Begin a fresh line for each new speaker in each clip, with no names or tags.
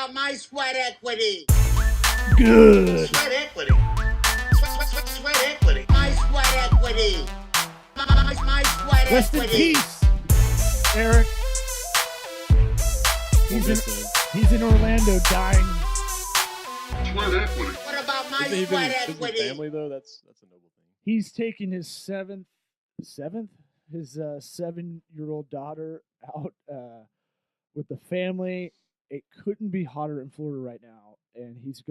about my sweat equity?
Good.
Sweat equity. Sweat equity. My sweat equity. My sweat
Rest in
equity.
peace, Eric. He's in Orlando dying.
Sweat equity.
What about my
Isn't he
sweat
visiting
equity?
family though? That's a noble thing.
He's taking his seventh, his 7-year-old daughter out with the family. It couldn't be hotter in Florida right now, and he's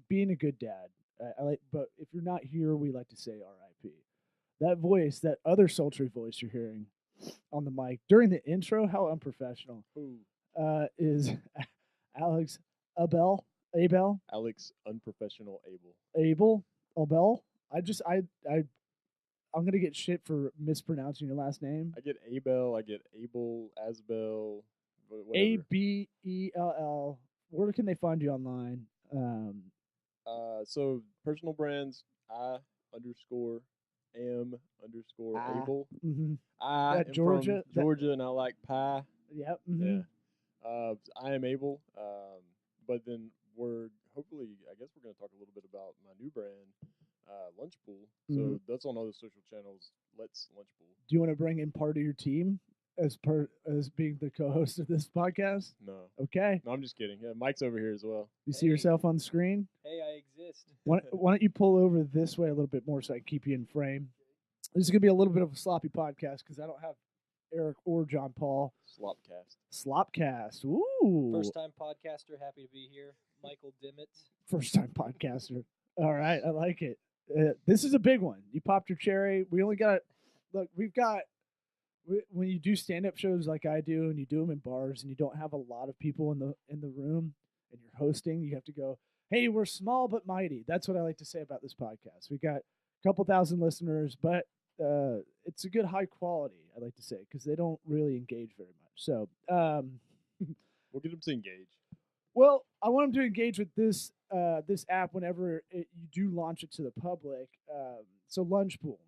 being a good dad. But if you're not here, we like to say R.I.P. That voice, that other sultry voice you're hearing on the mic during the intro, how unprofessional, is Alex Abel.
Alex Unprofessional
Abel. I'm gonna get shit for mispronouncing your last name.
I get Abel. I get Abel, Asbel.
Abell. Where can they find you online?
So personal brands I_am_Abel.
Mm-hmm.
I
That
am
Georgia-
from Georgia, and I like pie.
Yep. Mm-hmm.
Yeah. I am able. But then we're hopefully, I guess we're going to talk a little bit about my new brand, Lunchpool. So that's on all the social channels. Let's Lunchpool.
Do you want to bring in part of your team as being the co-host of this podcast?
No.
Okay.
No, I'm just kidding. Yeah, Mike's over here as well.
You see yourself on the screen?
Hey, I exist.
Why don't you pull over this way a little bit more so I can keep you in frame? This is going to be a little bit of a sloppy podcast because I don't have Eric or John Paul. Slopcast. Ooh.
First time podcaster, happy to be here. Michael Dimmitt.
First time podcaster. All right, I like it. This is a big one. You popped your cherry. We only got, look, when you do stand-up shows like I do, and you do them in bars, and you don't have a lot of people in the room, and you're hosting, you have to go, hey, we're small but mighty. That's what I like to say about this podcast. We got a couple thousand listeners, but it's a good high quality, I like to say, because they don't really engage very much. So
We'll get them to engage.
well, I want them to engage with this app whenever you do launch it to the public. So Lunchpool,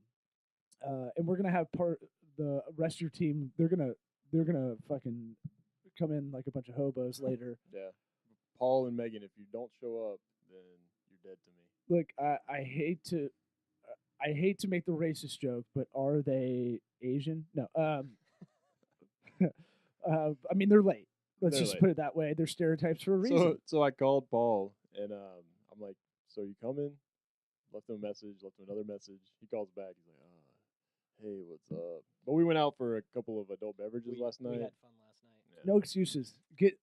and we're gonna have the rest of your team. They're gonna fucking come in like a bunch of hobos later.
Yeah. Paul and Megan, if you don't show up, then you're dead to me.
Look, I hate to make the racist joke, but are they Asian? No. I mean, they're late. Let's
They're
just
late.
put it that way. They're stereotypes for a reason.
So I called Paul, and I'm like, so you coming? Left him a message, left him another message. He calls back. He's like, hey, what's up? But we went out for a couple of adult beverages last night.
We had fun last night.
Yeah.
No excuses.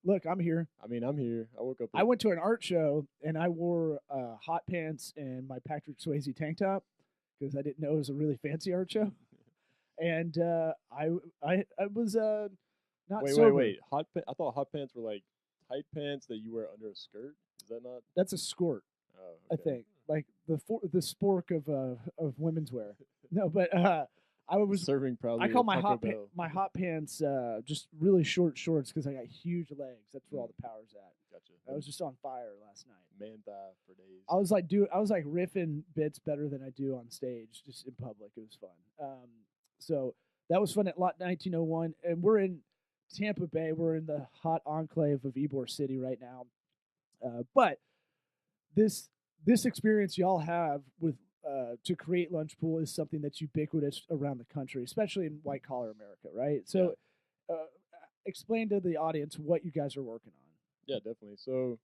Look, I'm here.
I mean, I'm here. I woke up.
I went to an art show and I wore hot pants and my Patrick Swayze tank top because I didn't know it was a really fancy art show. And I was not sober.
Wait. I thought hot pants were like tight pants that you wear under a skirt. Is that not?
That's a skirt,
Oh,
I
okay.
think, like the spork of women's wear. No, but I was.
Serving proudly.
I call
at
my
Taco
my
Bell.
hot pants just really short shorts because I got huge legs. That's where all the power's at.
Gotcha.
I was just on fire last night.
Man thigh for days.
I was like riffing bits better than I do on stage, just in public. It was fun. So that was fun at Lot 1901, and we're in Tampa Bay. We're in the hot enclave of Ybor City right now. But this experience y'all have with to create Lunchpool is something that's ubiquitous around the country, especially in white collar America, right? So, explain to the audience what you guys are working on.
Yeah, definitely. So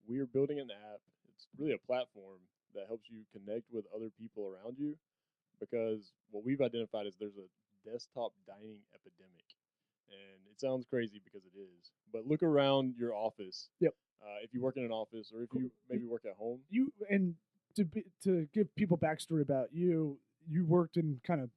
we are building an app. It's really a platform that helps you connect with other people around you, because what we've identified is there's a desktop dining epidemic. And it sounds crazy because it is, but look around your office.
Yep.
If you work in an office, or if you maybe work at home.
To give people backstory about you worked in kind of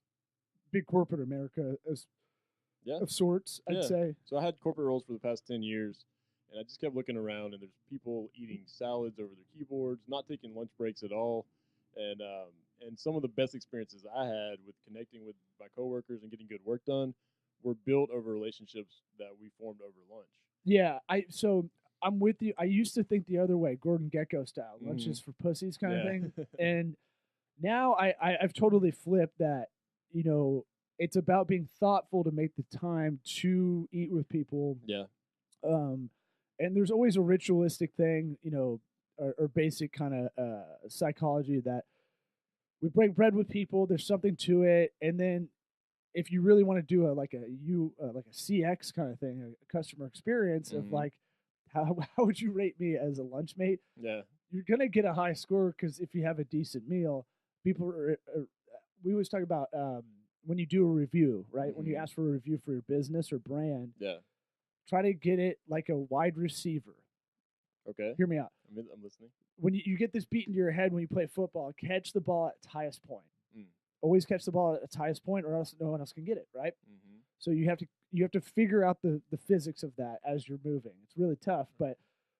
big corporate America of sorts, I'd say.
So I had corporate roles for the past 10 years, and I just kept looking around, and there's people eating salads over their keyboards, not taking lunch breaks at all, and some of the best experiences I had with connecting with my coworkers and getting good work done were built over relationships that we formed over lunch.
Yeah, I'm with you. I used to think the other way, Gordon Gekko style, lunches for pussies kind of thing. And now I've totally flipped that. You know, it's about being thoughtful to make the time to eat with people.
Yeah.
And there's always a ritualistic thing, or basic kind of psychology that we break bread with people. There's something to it, and then if you really want to do like a CX kind of thing, a customer experience of like how would you rate me as a lunch mate?
Yeah.
You're gonna get a high score because if you have a decent meal, people we always talk about when you do a review, right? When you ask for a review for your business or brand, try to get it like a wide receiver.
Okay.
Hear me out.
I'm listening.
When you get this beat into your head when you play football, catch the ball at its highest point. Always catch the ball at its highest point, or else no one else can get it, right? So you have to figure out the physics of that as you're moving. It's really tough, but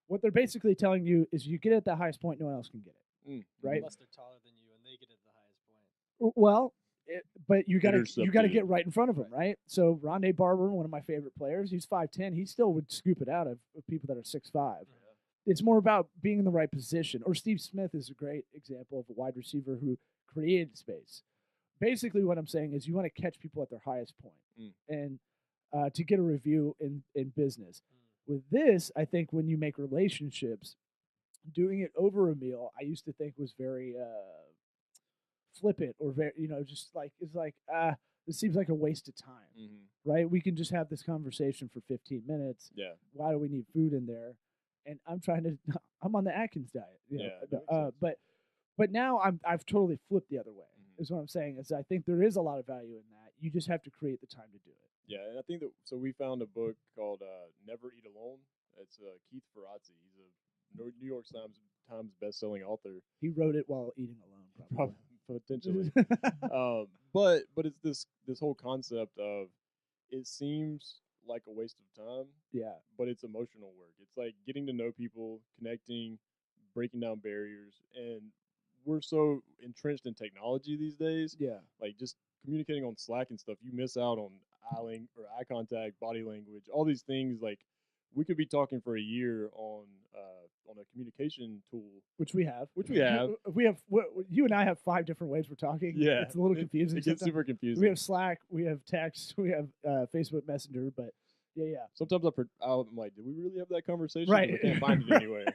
what they're basically telling you is you get it at the highest point, no one else can get it, right?
Unless they're taller than you and they get it at the highest point.
Well, but you got to
Intercepted.
get right in front of them, right? So Rondé Barber, one of my favorite players, he's 5'10". He still would scoop it out of people that are 6'5". It's more about being in the right position. Or Steve Smith is a great example of a wide receiver who created space. Basically, what I'm saying is you want to catch people at their highest point and to get a review in business. With this, I think when you make relationships, doing it over a meal, I used to think was very flippant or very, just like, it's like, this seems like a waste of time, right? We can just have this conversation for 15 minutes.
Yeah.
Why do we need food in there? And I'm on the Atkins diet, but now I've totally flipped the other way. Is what I'm saying is I think there is a lot of value in that. You just have to create the time to do it.
Yeah, and I think that so we found a book called Never Eat Alone. It's Keith Ferrazzi. He's a New York Times best-selling author.
He wrote it while eating alone, probably.
Potentially. But it's this whole concept of it seems like a waste of time.
Yeah.
But it's emotional work. It's like getting to know people, connecting, breaking down barriers, and we're so entrenched in technology these days.
Yeah.
Like just communicating on Slack and stuff, you miss out on eye contact, body language, all these things. Like we could be talking for a year on a communication tool,
which we have. You and I have 5 different ways we're talking.
Yeah,
it's a little confusing.
It gets super confusing.
We have Slack, we have text, we have Facebook Messenger, but yeah.
Sometimes I'm like, did we really have that conversation?
Right.
I can't find it anywhere.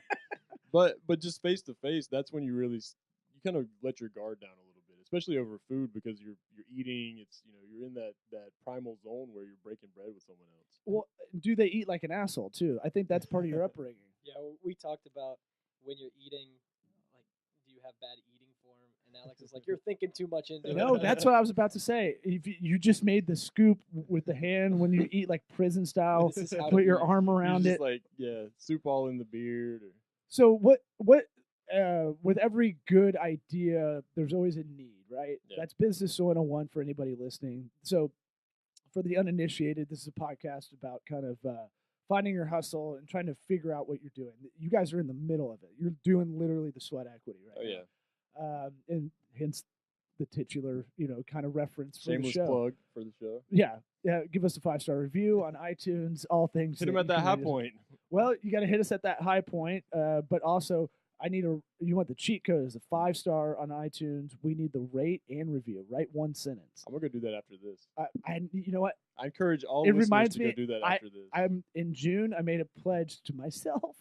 But just face to face, that's when you kind of let your guard down a little bit, especially over food, because you're eating. It's you're in that primal zone where you're breaking bread with someone else.
Well, do they eat like an asshole too? I think that's part of your upbringing.
Yeah, we talked about when you're eating, like, do you have bad eating form? And Alex is like, you're thinking too much into it.
No, that's what I was about to say. If you just made the scoop with the hand when you eat like prison style, put your arm around it.
Like soup all in the beard.
So what with every good idea, there's always a need, right?
Yeah.
That's business 101 for anybody listening. So for the uninitiated, this is a podcast about kind of finding your hustle and trying to figure out what you're doing. You guys are in the middle of it. You're doing literally the sweat equity right now. And hence the titular, kind of reference for
Shameless
the show.
plug for the show.
Yeah. Give us a 5-star review on iTunes, all things.
Hit them at that high point.
Well, you got to hit us at that high point, but also you want the cheat code as a 5-star on iTunes. We need the rate and review. Write 1 sentence.
I'm gonna go do that after this.
You know what?
I encourage all
It
listeners
reminds
to
me,
go do that after this.
I'm in June. I made a pledge to myself.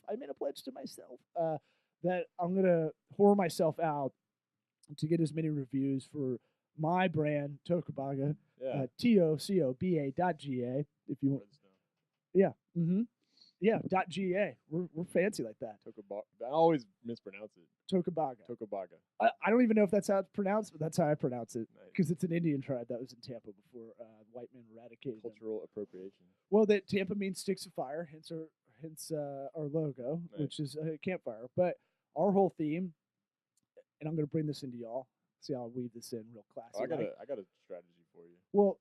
That I'm gonna whore myself out to get as many reviews for my brand Tokobaga.
Yeah.
TOCOBA.GA. If you want. Yeah. Yeah. .GA. We're fancy like that.
Tokobaga. I always mispronounce it.
Tokobaga.
Tokobaga.
I don't even know if that's how it's pronounced, but that's how I pronounce it because it's an Indian tribe that was in Tampa before white men eradicated
cultural appropriation.
Well, that Tampa means sticks of fire, hence our logo, which is a campfire. But our whole theme, and I'm going to bring this into y'all. See how I weave this in real classy.
I got a strategy for you.
Well,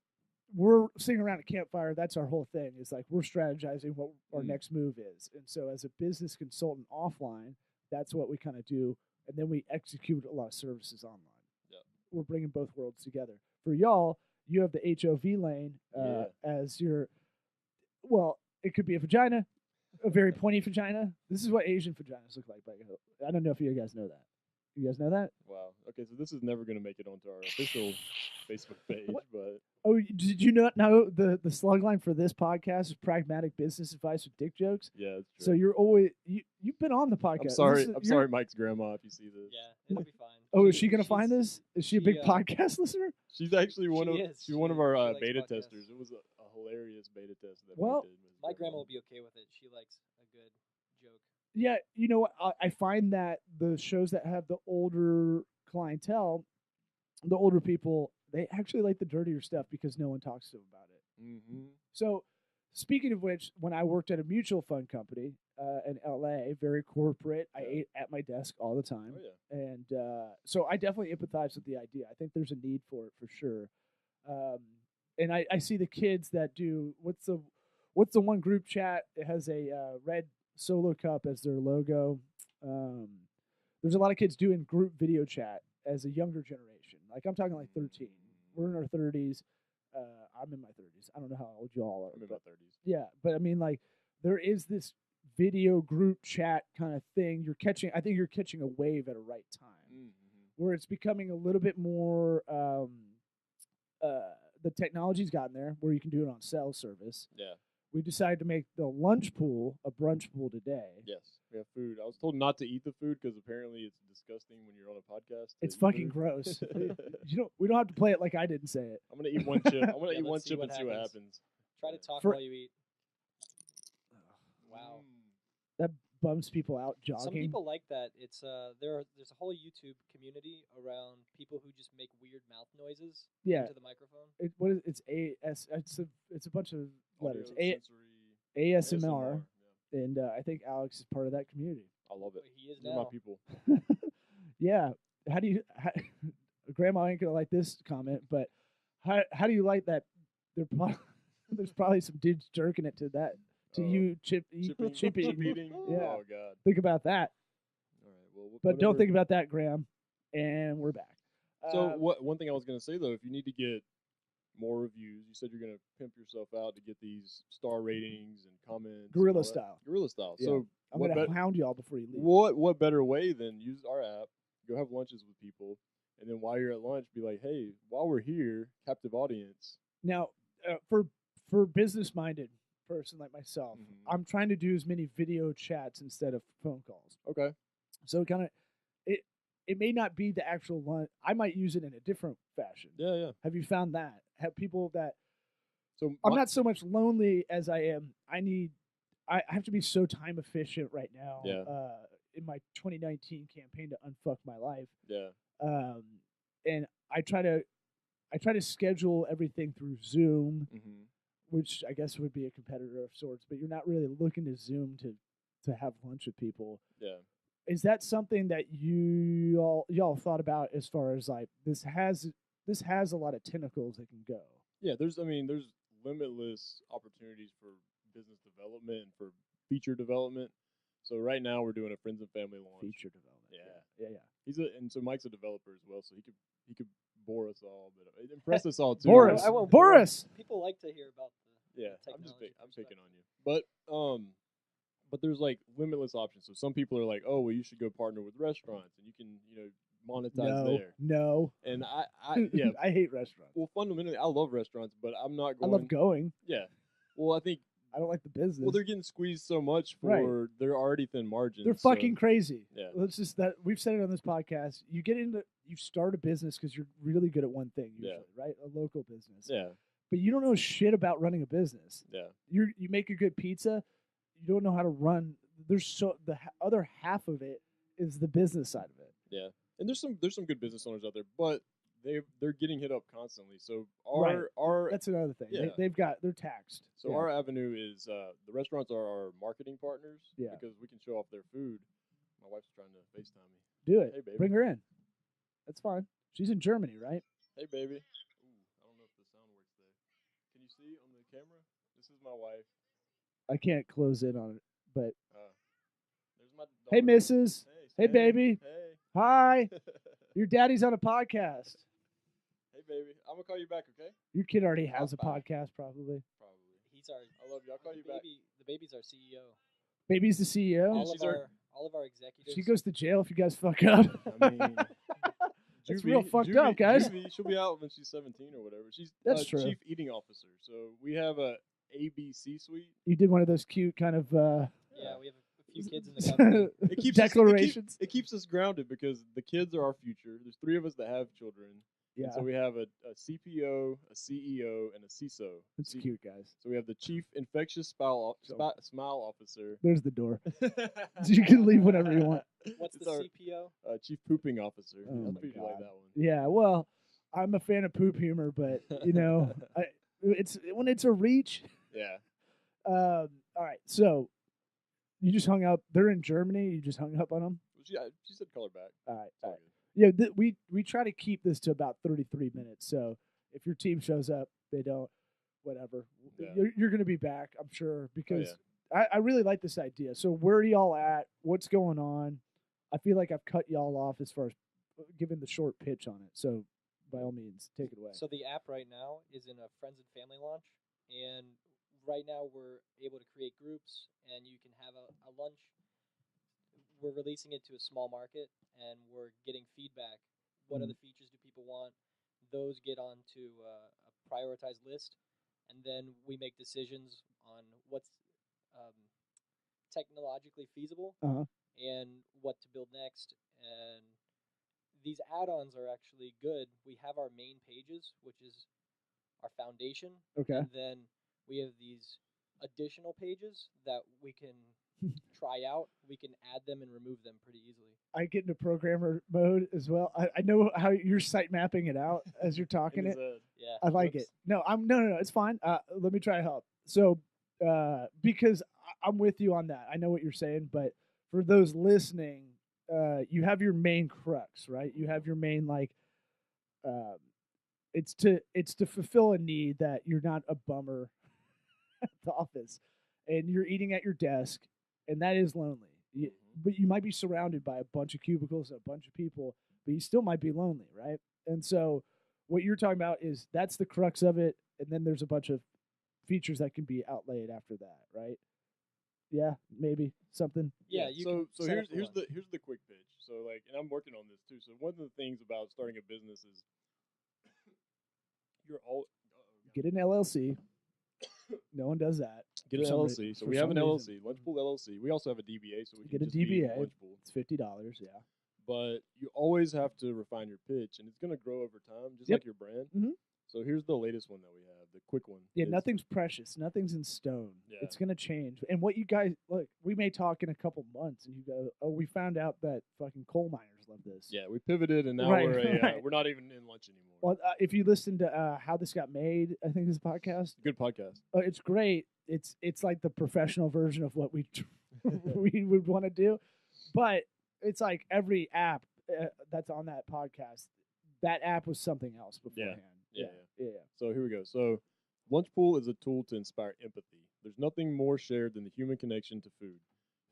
we're sitting around a campfire. That's our whole thing. Is like we're strategizing what our next move is, and so as a business consultant offline, that's what we kind of do, and then we execute a lot of services online.
Yeah.
We're bringing both worlds together. For y'all, you have the HOV lane as your. Well, it could be a vagina, a very pointy vagina. This is what Asian vaginas look like. I don't know if you guys know that. You guys know that?
Wow. Okay, so this is never going to make it onto our official Facebook page,
What?
but
Oh, did you not know the slug line for this podcast is pragmatic business advice with dick jokes?
yeah, it's true.
So you're always you've been on the podcast.
I'm
This
sorry.
is-
I'm
you're-
sorry, Mike's grandma, if you see this.
Yeah, it'll be fine.
Oh, is she gonna find
she's-
this? Is she a big
she,
podcast listener?
She's actually one
She
of
is.
she's one of
She-
our
she likes
beta
podcasts.
testers. It was a hilarious beta test that
Well,
we did. with
My grandma will be okay with it. She likes a good joke.
Yeah, you know what? I find that the shows that have the older clientele, the older people, they actually like the dirtier stuff because no one talks to them about it.
Mm-hmm.
So, speaking of which, when I worked at a mutual fund company in LA, very corporate, I
Yeah.
ate at my desk all the time.
Oh yeah.
And so I definitely empathize with the idea. I think there's a need for it for sure. And I see the kids that do what's the one group chat? It has a red Solo cup as their logo. There's a lot of kids doing group video chat as a younger generation. Like I'm talking like 13. We're in our 30s. I'm in my 30s. I don't know how old you all are.
I'm in my
but
30s.
yeah, but I mean, like, there is this video group chat kind of thing. I think you're catching a wave at a right time
Mm-hmm.
where it's becoming a little bit more. The technology's gotten there where you can do it on cell service.
Yeah.
We decided to make the Lunchpool a brunch pool today.
Yes. We have food. I was told not to eat the food because apparently it's disgusting when you're on a podcast. to
It's
eat
fucking
food.
gross. We don't have to play it like I didn't say it.
I'm gonna eat one chip. I'm gonna
Yeah,
eat one
let's see
chip
what
and see what
happens.
happens.
Try to talk
For-
while you eat. Wow.
That bums people out jogging.
Some people like that. It's there's a whole YouTube community around people who just make weird mouth noises
Yeah.
into the microphone.
It's it's a bunch of letters.
Audio, sensory,
ASMR.
Yeah.
And I think Alex is part of that community.
I love it.
But he is
They're my
now.
people.
Yeah. Grandma ain't gonna like this comment, but how do you like that? There's probably some dudes jerking it to that to
Oh,
you
Chip
chip eating.
eating.
Yeah.
Oh god.
Think about that,
All right. Well,
but don't
whatever.
think about that, Graham. And we're back.
So
Uh,
what? One thing I was gonna say though, if you need to get more reviews, you said you're gonna pimp yourself out to get these star ratings and comments. and
Guerrilla
all that.
style.
Guerrilla style.
Yeah.
So
I'm
what
gonna
bet-
hound y'all before you leave.
what better way than use our app, go have lunches with people, and then while you're at lunch, be like, hey, while we're here, captive audience.
Now, for business minded person like myself,
Mhm.
I'm trying to do as many video chats instead of phone calls.
Okay.
So kind of it may not be the actual lunch. I might use it in a different fashion.
Yeah, yeah.
Have you found that? Have people that
So
I'm not so much lonely as I am. I have to be so time efficient right now.
Yeah.
In my 2019 campaign to unfuck my life,
Yeah.
and I try to schedule everything through Zoom,
Mm-hmm.
which I guess would be a competitor of sorts. But you're not really looking to Zoom to have lunch with people.
Yeah.
Is that something that y'all thought about as far as like this has a lot of tentacles that can go?
Yeah. There's limitless opportunities for business development and for feature development. So right now we're doing a friends and family launch.
Feature development.
Yeah.
Yeah.
And so Mike's a developer as well, so he could bore us all, but impress us all too.
Boris.
I won't
Boris.
People like to hear about the
Yeah,
the
I'm
technology
picking on you. But there's like limitless options. So some people are like, oh, well, you should go partner with restaurants, and you can monetize there.
No.
And I yeah.
I hate restaurants.
Well, fundamentally, I love restaurants, but I'm not
I
going.
love going.
Yeah. Well, I think
I don't like the business.
well they're getting squeezed so much
Right.
for their already thin margins.
They're
so-
fucking crazy.
Yeah.
Let's just that we've said it on this podcast. You start a business because you're really good at one thing usually, right? A local business.
Yeah.
But you don't know shit about running a business.
Yeah.
You make a good pizza. You don't know how to run. There's other half of it is the business side of it.
Yeah. And there's some good business owners out there, but they're getting hit up constantly. So
Right.
our
That's another thing.
Yeah.
They're taxed.
So
Yeah.
our avenue is the restaurants are our marketing partners.
Yeah.
Because we can show off their food. My wife's trying to FaceTime me.
Do it.
Hey, baby.
Bring her in. That's fine. She's in Germany, right?
Hey, baby. Ooh, I don't know if the sound works there. Can you see on the camera? This is my wife.
I can't close in on it, but
There's my
hey,
daughter.
Mrs. Hey, baby.
Hey.
Hi. Your daddy's on a podcast.
Hey, baby. I'm gonna call you back, okay?
Your kid already has a
Bye.
podcast, probably.
Probably.
He's our.
I love you. I'll call you back.
The baby's our CEO.
Baby's the CEO.
All
she's
of
our-
our all of our executives.
She goes to jail if you guys fuck up.
I mean,
It's real fucked up, guys.
She'll be out when she's 17 or whatever. She's
That's true.
chief eating officer. So we have a ABC suite.
You did one of those cute kind of
Yeah, we have a few kids in the company.
It keeps
declarations.
It keeps us grounded because the kids are our future. There's 3 of us that have children.
Yeah,
And so we have a CPO, a CEO, and a CISO.
it's cute, guys.
So we have the chief infectious smile officer.
There's the door. You can leave whenever you want.
What's
It's
the
our-
CPO?
Chief pooping officer.
Oh
I
my
figured you like
God.
that one.
Yeah, well, I'm a fan of poop humor, but you know, it's when it's a reach.
Yeah.
All right, so you just hung up. They're in Germany. You just hung up on them.
She said call her back.
All right,
It's
all
all
right.
good.
Yeah, we try to keep this to about 33 minutes. So if your team shows up, they don't, whatever.
Yeah.
You're going to be back, I'm sure, because
yeah.
I really like this idea. So where are y'all at? What's going on? I feel like I've cut y'all off as far as giving the short pitch on it. So by all means, take it away.
So the app right now is in a friends and family launch, and right now we're able to create groups, and you can have a lunch. We're releasing it to a small market, and we're getting feedback. What other features do people want? Those get onto a prioritized list, and then we make decisions on what's technologically feasible
Uh-huh.
and what to build next. And these add-ons are actually good. We have our main pages, which is our foundation,
Okay.
and then we have these additional pages that we can try out. We can add them and remove them pretty easily.
I get into programmer mode as well. I know how you're site mapping it out as you're talking it.
Yeah.
I like it. No, no, it's fine. Let me try to help. So, because I'm with you on that. I know what you're saying, but for those listening, you have your main crux, right? You have your main it's to fulfill a need that you're not a bummer at the office, and you're eating at your desk, and that is lonely. But you might be surrounded by a bunch of cubicles, a bunch of people, but you still might be lonely, right? And so what you're talking about is that's the crux of it, and then there's a bunch of features that can be outlaid after that, right? Yeah, maybe something.
Yeah, you
so
can
so
set
here's
up a
here's
lunch.
the here's the quick pitch. So and I'm working on this too. So one of the things about starting a business is you're all
Get an LLC. No one does that.
get
for
an
some rea-
LLC. So
for
we have
some
an
reason.
LLC, Lunchpool LLC. We also have a DBA, so we
Get
can
a
just be
DBA.
Lunchpool.
It's $50. Yeah.
But you always have to refine your pitch, and it's going to grow over time, just
Yep.
like your brand.
Mhm.
So here's the latest one that we have, the quick one.
Yeah,
is-
nothing's precious. Nothing's in stone.
Yeah.
It's gonna change. And what you guys look, we may talk in a couple months, and you go, "Oh, we found out that fucking coal miners love this."
Yeah, we pivoted, and now
Right,
we're not even in lunch anymore.
Well, if you listen to how this got made, I think this podcast,
Good podcast.
it's great. It's like the professional version of what we we would want to do, but it's like every app that's on that podcast. That app was something else beforehand.
Yeah.
yeah.
So here we go. So Lunchpool is a tool to inspire empathy. There's nothing more shared than the human connection to food.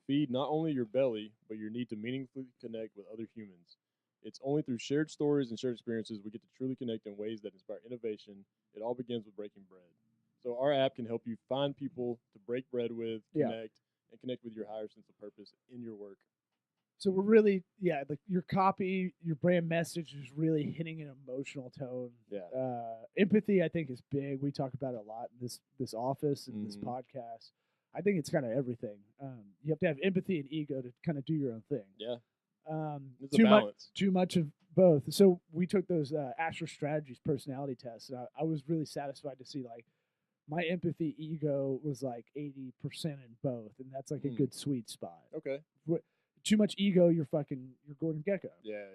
Feed not only your belly, but your need to meaningfully connect with other humans. It's only through shared stories and shared experiences we get to truly connect in ways that inspire innovation. It all begins with breaking bread. So our app can help you find people to break bread with,
Yeah.
connect with your higher sense of purpose in your work.
So we're really, your copy, your brand message is really hitting an emotional tone.
Yeah.
Empathy, I think, is big. We talk about it a lot in this office and this
Mhm.
podcast. I think it's kind of everything. You have to have empathy and ego to kind of do your own thing.
Yeah. It's
Too
a
much,
balance.
too much of both. So we took those Asher Strategies personality tests, and I was really satisfied to see my empathy ego was 80% in both, and that's a
Hmm.
good sweet spot.
Okay.
Too much ego, you're Gordon Gekko.
Yeah.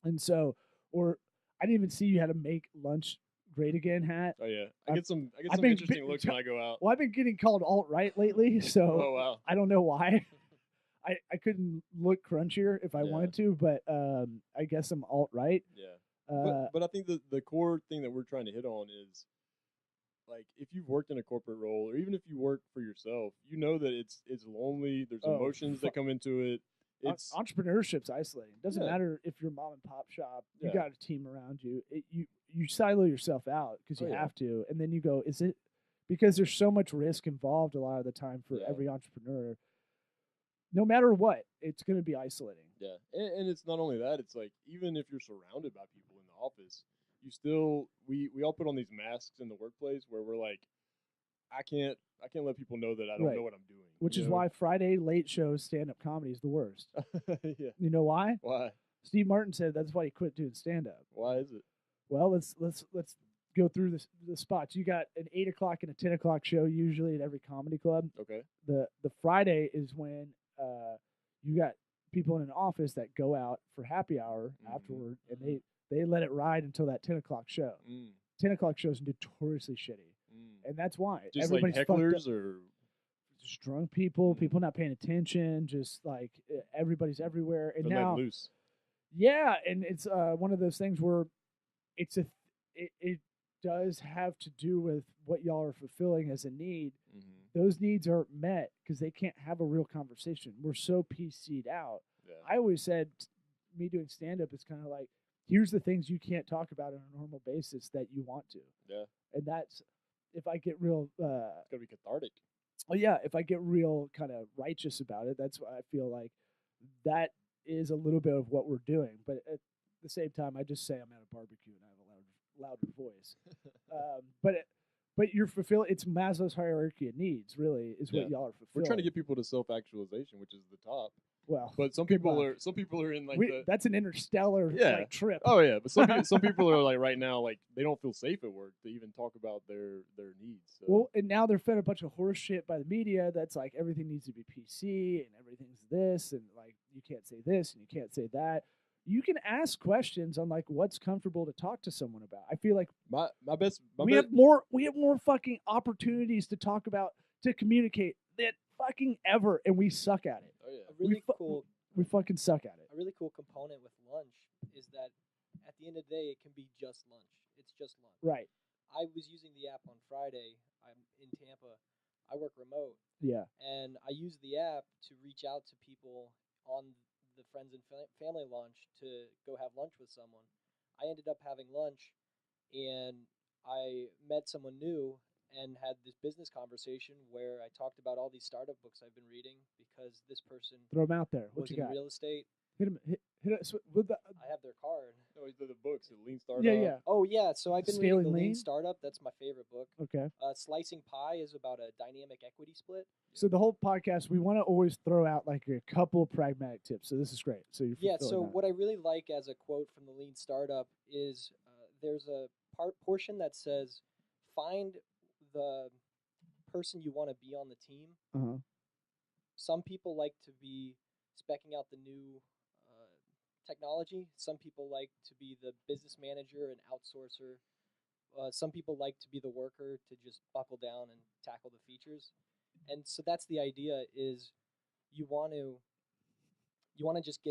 And so, or I didn't even see you had a make lunch great again hat.
Oh yeah. I
I've-
get some
I've been
interesting
bit-
looks when I go out.
Well, I've been getting called alt-right lately, so
Oh wow.
I don't know why. I couldn't look crunchier if I
Yeah.
wanted to, but I guess I'm alt-right.
Yeah. But I think the core thing that we're trying to hit on is if you've worked in a corporate role, or even if you work for yourself, you know that it's lonely. There's
Oh,
emotions that come into it. It's
Entrepreneurship's isolating. It doesn't
Yeah.
matter if you're a mom and pop shop. You
Yeah.
got a team around you. You silo yourself out because you
Oh, yeah.
have to, and then you go, is it because there's so much risk involved a lot of the time for
Yeah.
every entrepreneur. no matter what, it's going to be isolating.
Yeah, and it's not only that. It's like even if you're surrounded by people in the office, you still we all put on these masks in the workplace where we're like, I can't let people know that I don't
Right.
know what I'm doing.
Which
you
is
know?
why Friday late shows stand-up comedy is the worst.
Yeah.
You know why?
Why?
Steve Martin said that's why he quit doing stand-up.
Why is it?
Well, let's go through the spots. You got an 8 o'clock and a 10 o'clock show usually at every comedy club.
Okay.
The Friday is when you got people in an office that go out for happy hour afterward, and they let it ride until that 10 o'clock show. 10 o'clock show is notoriously shitty, and that's why
Just like
everybody's fucked
hecklers
up.
or
Just drunk people, people not paying attention, just like everybody's everywhere. And
they're
now,
let loose.
yeah, and it's one of those things where it does have to do with what y'all are fulfilling as a need. Those needs aren't met because they can't have a real conversation. We're so PC'd out.
Yeah.
I always said, me doing stand-up is kind of like, here's the things you can't talk about on a normal basis that you want to.
Yeah.
And that's, if I get real,
It's gotta be cathartic.
well, yeah, if I get real kind of righteous about it, that's why I feel like that is a little bit of what we're doing. But at the same time, I just say I'm at a barbecue and I have a louder voice. But you're fulfilling. It's Maslow's hierarchy of needs. Really, is what y'all are fulfilling.
We're trying to get people to self-actualization, which is the top.
well,
But some
good
people
luck.
are in like
That's an interstellar
Yeah.
like, trip.
Oh yeah, but some people are like right now like they don't feel safe at work to even talk about their needs. So.
Well, and now they're fed a bunch of horse shit by the media that's like everything needs to be PC and everything's this and like you can't say this and you can't say that. You can ask questions on like what's comfortable to talk to someone about. I feel like we have more fucking opportunities to talk about, to communicate than fucking ever, and we suck at it.
Oh yeah.
A really cool
We fucking suck at it.
a really cool component with lunch is that at the end of the day, it can be just lunch. It's just lunch.
Right.
I was using the app on Friday. I'm in Tampa. I work remote,
Yeah.
and I use the app to reach out to people on the friends and family launch to go have lunch with someone. I ended up having lunch, and I met someone new and had this business conversation where I talked about all these startup books I've been reading because this person
Throw them out there. What
was
you
in
got?
real estate.
Hit him. Hit us with the.
I have their card.
No, these are the books, the Lean Startup.
Yeah.
Oh yeah, so I've been
Scaling
reading the Lean
Lean?
Startup. That's my favorite book.
Okay.
Slicing Pie is about a dynamic equity split.
So the whole podcast, we want to always throw out like a couple pragmatic tips. So this is great. So you're
Yeah.
fulfilling
So
that.
what I really like as a quote from the Lean Startup is there's a portion that says, "Find the person you want to be on the team."
Uh-huh.
Some people like to be specking out the new technology. Some people like to be the business manager and outsourcer. Some people like to be the worker to just buckle down and tackle the features. And so that's the idea: is you want to just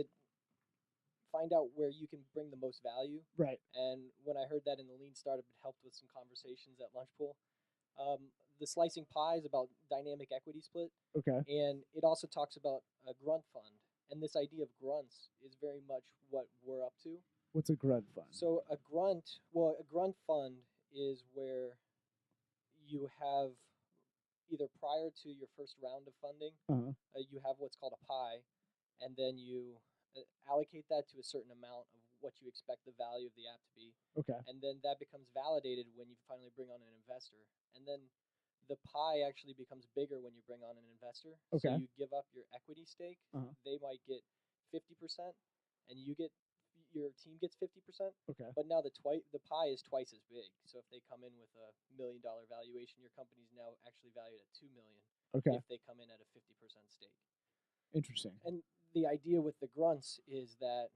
find out where you can bring the most value.
Right.
And when I heard that in the Lean Startup, it helped with some conversations at Lunchpool. The Slicing Pie is about dynamic equity split,
Okay.
and it also talks about a grunt fund. And this idea of grunts is very much what we're up to.
What's a grunt fund?
So a grunt fund is where you have either prior to your first round of funding,
Uh-huh.
you have what's called a pie, and then you allocate that to a certain amount of what you expect the value of the app to be.
Okay.
And then that becomes validated when you finally bring on an investor. And then the pie actually becomes bigger when you bring on an investor.
Okay.
So you give up your equity stake.
Uh-huh.
They might get 50%, and your team gets 50%.
Okay.
But now the pie is twice as big. So if they come in with $1 million valuation, your company's now actually valued at $2 million.
Okay.
If they come in at a 50% stake.
Interesting.
And the idea with the grunts is that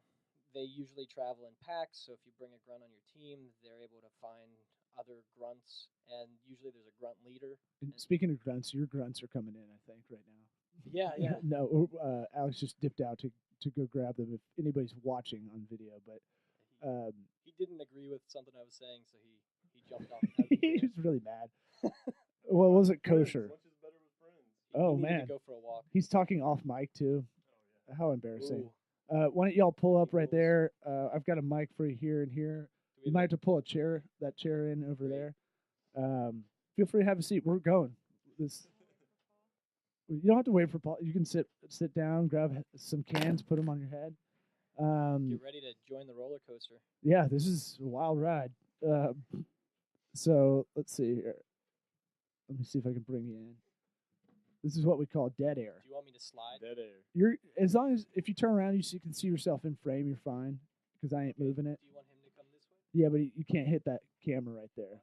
they usually travel in packs. So if you bring a grunt on your team, they're able to find other grunts, and usually there's a grunt leader.
And speaking of grunts, your grunts are coming in, I think, right now.
Yeah.
No, Alex just dipped out to go grab them if anybody's watching on video, but
He didn't agree with something I was saying, so he jumped off. out of the
he
chair.
was really mad. Well, was it kosher?
Lunch is better with friends.
Oh,
He needed
man.
to go for a walk.
He's talking off mic too.
Oh yeah.
How embarrassing.
Ooh.
Why don't y'all pull up right
Rules.
there? I've got a mic for you here and here.
Do we
You might have to pull that chair in over
Great.
there. Feel free to have a seat. We're going. You don't have to wait for Paul. You can sit down, grab some cans, put them on your head.
Get ready to join the roller coaster.
Yeah, this is a wild ride. So let's see here. Let me see if I can bring you in. This is what we call dead air.
Do you want me to slide?
Dead air.
You're as long as if you turn around, you can see yourself in frame. You're fine because I ain't moving it.
Do you want him to come this way?
Yeah, but you can't hit that camera right there.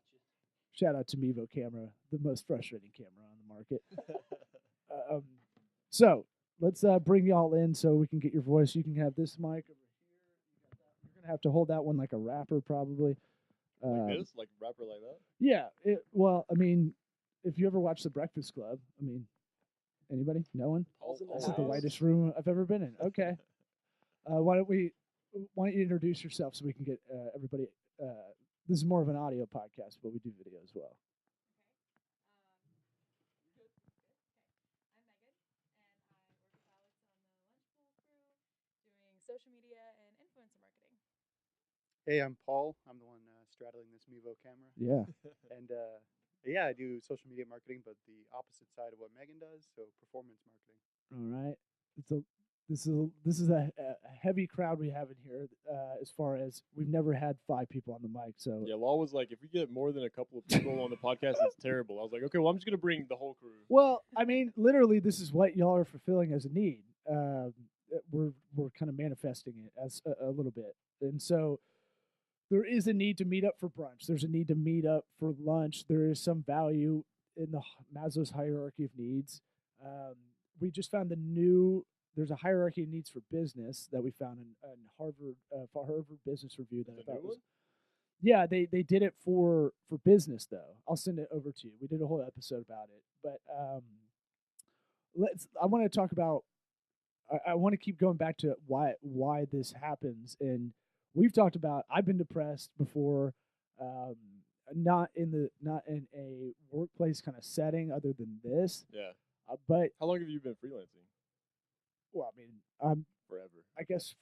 Shout out to Mevo Camera, the most frustrating camera on the market. So let's bring y'all in so we can get your voice. You can have this mic over here. You're gonna have to hold that one like a rapper, probably.
Like this, like rapper like that.
Yeah. Well, I mean, if you ever watch The Breakfast Club, I mean, anybody? No one?
Paul's in the
This is the
house.
whitest room I've ever been in. Okay. Why don't you introduce yourself so we can get everybody? This is more of an audio podcast, but we do video as well.
Doing social media and influencer marketing.
Hey, I'm Paul. I'm the one straddling this Mevo camera.
Yeah.
And yeah, I do social media marketing, but the opposite side of what Megan does, so performance marketing.
All right. This is a heavy crowd we have in here. As far as we've never had 5 people on the mic, so
Yeah, Law was like, if we get more than a couple of people on the podcast, it's terrible. I was like, okay, well, I'm just gonna bring the whole crew.
well, I mean, literally, this is what y'all are fulfilling as a need. We're kind of manifesting it as a little bit, and so there is a need to meet up for brunch. There's a need to meet up for lunch. There is some value in the Maslow's hierarchy of needs. We just found there's a hierarchy of needs for business that we found in Harvard Business Review that I
The
thought
new
was.
one?
Yeah, they did it for business though. I'll send it over to you. We did a whole episode about it, but I want to talk about. I want to keep going back to why this happens, and we've talked about. I've been depressed before, not in a workplace kind of setting other than this,
Yeah.
but
How long have you been freelancing?
well, I mean,
Forever.
I guess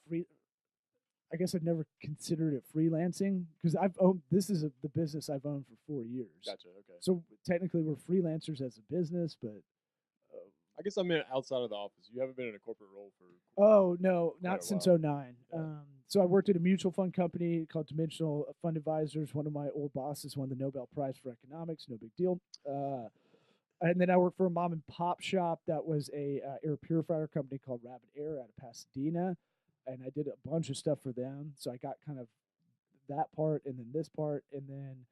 I've never considered it freelancing because I've owned the business I've owned for 4 years.
Gotcha. Okay.
So technically, we're freelancers as a business, but
I guess I meant outside of the office. You haven't been in a corporate role for.
oh no,
Quite
not
a
since
while.
'09.
Yeah.
So I worked at a mutual fund company called Dimensional Fund Advisors. One of my old bosses won the Nobel Prize for economics. No big deal. And then I worked for a mom and pop shop that was a air purifier company called Rapid Air out of Pasadena, and I did a bunch of stuff for them. So I got kind of that part, and then this part, and then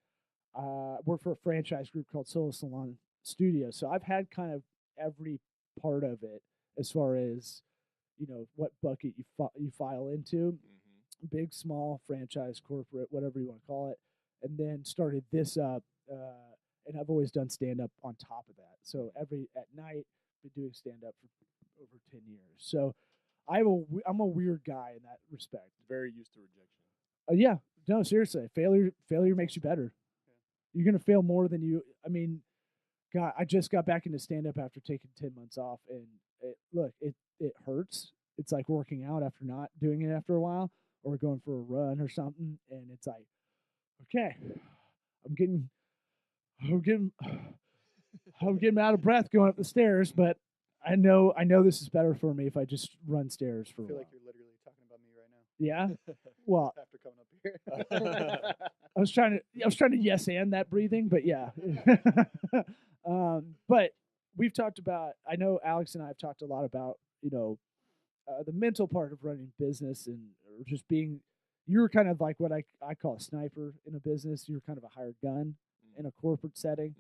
I worked for a franchise group called Solo Salon Studio. So I've had kind of every part of it as far as what bucket you file into, big, small, franchise, corporate, whatever you want to call it, and then started this up. And I've always done stand up on top of that. So at night, been doing stand up for over 10 years. So I'm a weird guy in that respect.
Very used to rejection.
Yeah, no, seriously, failure makes you better. You're gonna fail more than you. I mean, God, I just got back into stand up after taking 10 months off, and it hurts. It's like working out after not doing it after a while, or going for a run or something, and it's like, okay, I'm getting out of breath going up the stairs, but I know this is better for me if I just run stairs for
I
a
feel
while.
like you're literally talking about me right now.
Yeah. Well,
After coming up here.
I was trying to yes and that breathing, but yeah. But we've talked about. I know Alex and I have talked a lot about the mental part of running business and or just being. You're kind of like what I call a sniper in a business. You're kind of a hired gun in a corporate setting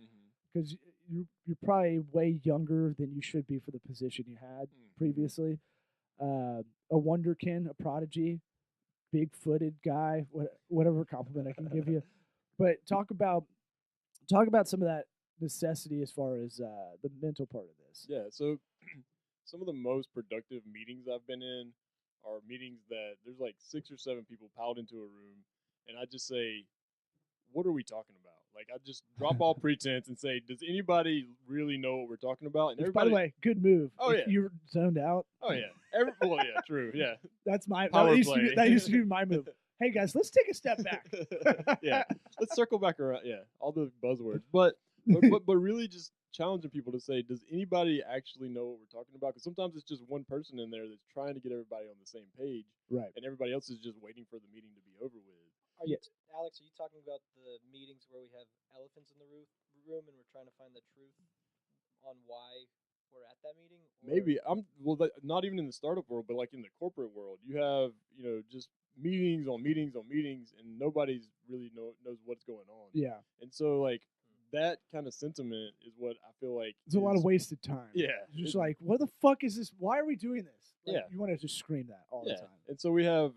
because you're probably way younger than you should be for the position you had previously. A wonderkin, a prodigy, big-footed guy, whatever compliment I can give you. But talk about some of that necessity as far as the mental part of this.
Yeah. So some of the most productive meetings I've been in are meetings that there's like 6 or 7 people piled into a room, and I just say, what are we talking about? Like, I just drop all pretense and say, does anybody really know what we're talking about? And
Which, by the way, good move.
Oh,
If
yeah.
you're zoned out.
Oh yeah, well yeah, true, yeah,
That's my
Power
that used, to
play.
be, that used to be my move. Hey guys, let's take a step back.
yeah. Let's circle back around. Yeah, all the buzzwords, but really just challenging people to say, does anybody actually know what we're talking about? Because sometimes it's just one person in there that's trying to get everybody on the same page,
Right.
and everybody else is just waiting for the meeting to be over with.
Are you, Alex? Are you talking about the meetings where we have elephants in the room and we're trying to find the truth on why we're at that meeting? Or
Maybe not even in the startup world, but like in the corporate world, you have just meetings on meetings on meetings, and nobody's really knows what's going on.
Yeah.
And so like that kind of sentiment is what I feel like
It's a lot of
is-
wasted time.
Yeah,
It's just
it-
like, what the fuck is this? Why are we doing this? Like,
Yeah.
You want to just scream that all the time.
And so we have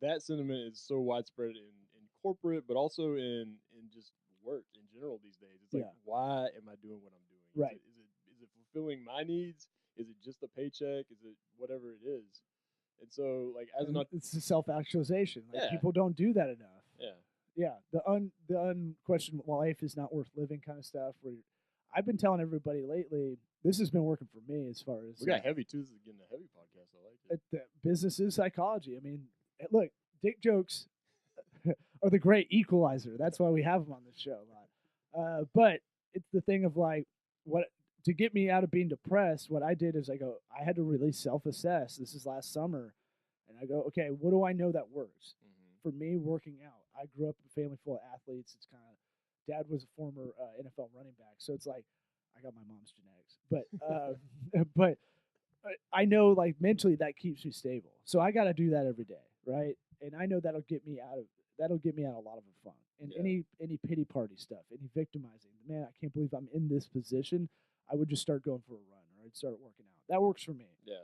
that sentiment is so widespread in corporate, but also in just work in general these days. It's like,
Yeah.
why am I doing what I'm doing?
Right.
Is it fulfilling my needs? Is it just a paycheck? Is it whatever it is? And so like as
And
an
it's the self-actualization. Like
Yeah.
people don't do that enough.
yeah.
Yeah, the unquestioned life is not worth living kind of stuff. Where I've been telling everybody lately, this has been working for me as far as
We got heavy too. This is getting a heavy podcast. I like it.
the business is psychology. I mean, look, dick jokes are the great equalizer. That's why we have them on this show a lot. But it's the thing of like, what to get me out of being depressed. What I did is I had to really self-assess. This is last summer, and I go, okay, what do I know that works? For me, working out. I grew up in a family full of athletes. It's kind of, dad was a former NFL running back, so it's like I got my mom's genetics. But I know like mentally that keeps me stable. So I got to do that every day, right? And I know that'll get me out of a lot of fun. And
Yeah.
any pity party stuff, any victimizing. Man, I can't believe I'm in this position. I would just start going for a run, or I'd start working out. That works for me.
Yeah.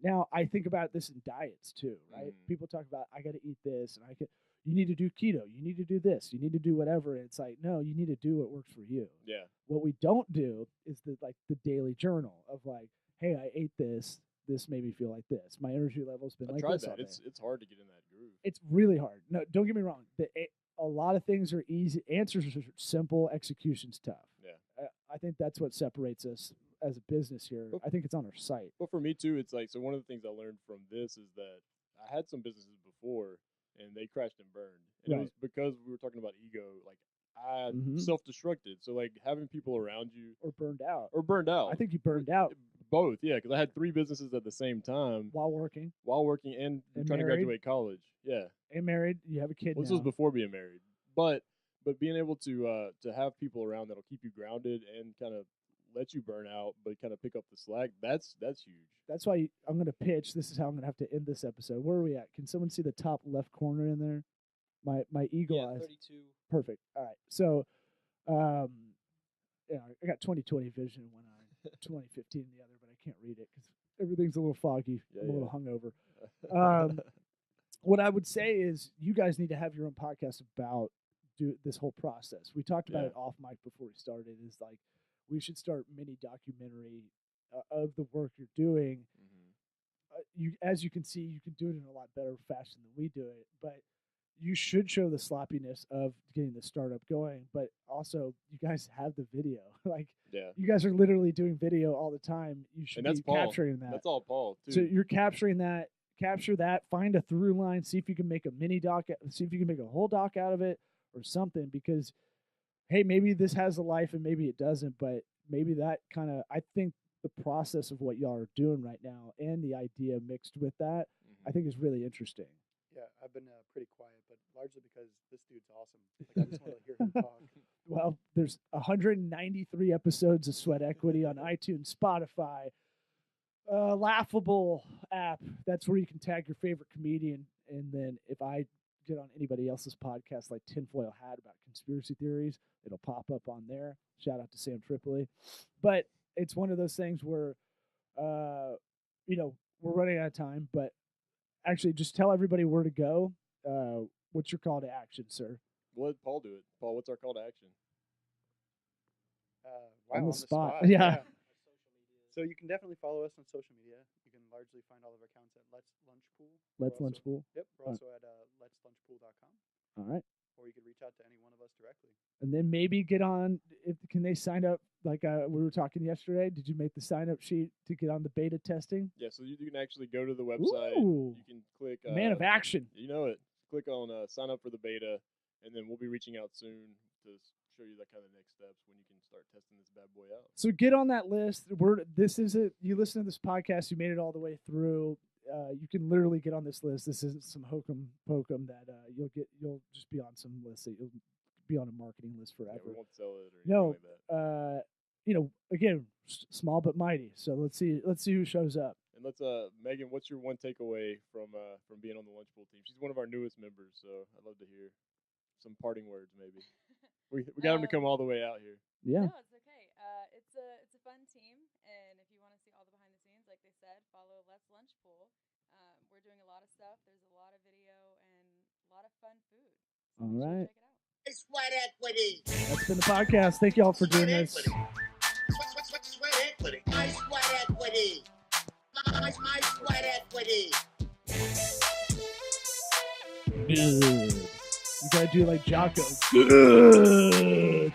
Now I think about this in diets too, right? People talk about I got to eat this, and you need to do keto, you need to do this, you need to do whatever. And it's like, no, you need to do what works for you.
Yeah.
What we don't do is the daily journal of like, hey, I ate this. This made me feel like this. My energy level's been
I
like
tried
this all
that.
day.
It's hard to get in that groove.
It's really hard. No, don't get me wrong. A lot of things are easy. Answers are simple. Execution's tough.
Yeah.
I think that's what separates us as a business here.
But-
I think it's on our site.
But for me too, it's like, so one of the things I learned from this is that I had some businesses before and they crashed and burned. And it
Right.
was because we were talking about ego. Like I
Mhm.
self-destructed. So like having people around you
Or burned out.
or burned out.
I think you burned out
both. Yeah. Cause I had 3 businesses at the same time
while working
while working and
And
trying
married?
to graduate college. Yeah.
and married. You have a kid
Well, this
now.
was before being married, but being able to have people around that'll keep you grounded and kind of let you burn out, but kind of pick up the slack. That's huge.
That's why I'm going to pitch. This is how I'm going to have to end this episode. Where are we at? Can someone see the top left corner in there? My eagle
yeah,
eyes.
32.
Perfect. All right. So, I got 20/20 vision in one eye, 20/15 in the other, but I can't read it because everything's a little foggy.
Yeah,
I'm a little
yeah.
hungover. What I would say is you guys need to have your own podcast about this whole process. We talked about
Yeah.
it off mic before we started. Is like we should start mini documentary of the work you're doing. As you can see, you can do it in a lot better fashion than we do it. But you should show the sloppiness of getting the startup going. But also, you guys have the video. Like
Yeah.
you guys are literally doing video all the time. You should
And that's
be
Paul.
capturing that.
That's all Paul too.
So you're capturing that. Capture that. Find a through line. See if you can make a mini doc. See if you can make a whole doc out of it or something. Because hey, maybe this has a life and maybe it doesn't. But maybe that kind of. I think the process of what y'all are doing right now and the idea mixed with that, I think is really interesting.
Yeah, I've been pretty quiet, but largely because this dude's awesome. Like, I just want to hear him talk.
Well, there's 193 episodes of Sweat Equity on iTunes, Spotify, Laughable app. That's where you can tag your favorite comedian. And then if I get on anybody else's podcast, like Tinfoil Hat about conspiracy theories, it'll pop up on there. Shout out to Sam Tripoli. But it's one of those things where, we're running out of time. But actually, just tell everybody where to go. What's your call to action, sir?
Let Paul do it. Paul, what's our call to action?
Wow,
On the spot. Yeah.
So you can definitely follow us on social media. You can largely find all of our accounts at Let's Lunchpool.
Let's
We're also-
Lunchpool.
Yep, we're also at let'slunchpool.com,
All right.
or you can reach out to any one of us directly.
And then maybe get on. Can they sign up? Like we were talking yesterday. Did you make the sign up sheet to get on the beta testing?
Yeah, so you can actually go to the website.
Ooh.
You can click.
Man of action.
You know it. Click on sign up for the beta, and then we'll be reaching out soon to show you that kind of next steps when you can start testing this bad boy out.
So get on that list. This is it. You listen to this podcast, you made it all the way through. You can literally get on this list. This isn't some hokum pokum that you'll just be on some list that you'll be on a marketing list
Yeah,
forever.
we won't sell it or anything
No,
like that.
Again, small but mighty. So let's see who shows up.
And let's Megan, what's your one takeaway from being on the Lunchpool team? She's one of our newest members, so I'd love to hear some parting words maybe. We got him to come all the way out here.
Yeah.
No, it's okay. It's a fun team, and if you want to see all the behind the scenes, like they said, follow Let's Lunchpool. We're doing a lot of stuff. There's a lot of video and a lot of fun food. So
All
make sure you
right.
check it out.
My sweat equity.
That's been the podcast. Thank you all for doing this.
Sweat equity. My sweat equity. My sweat equity.
Good. You gotta do like Jocko. Good.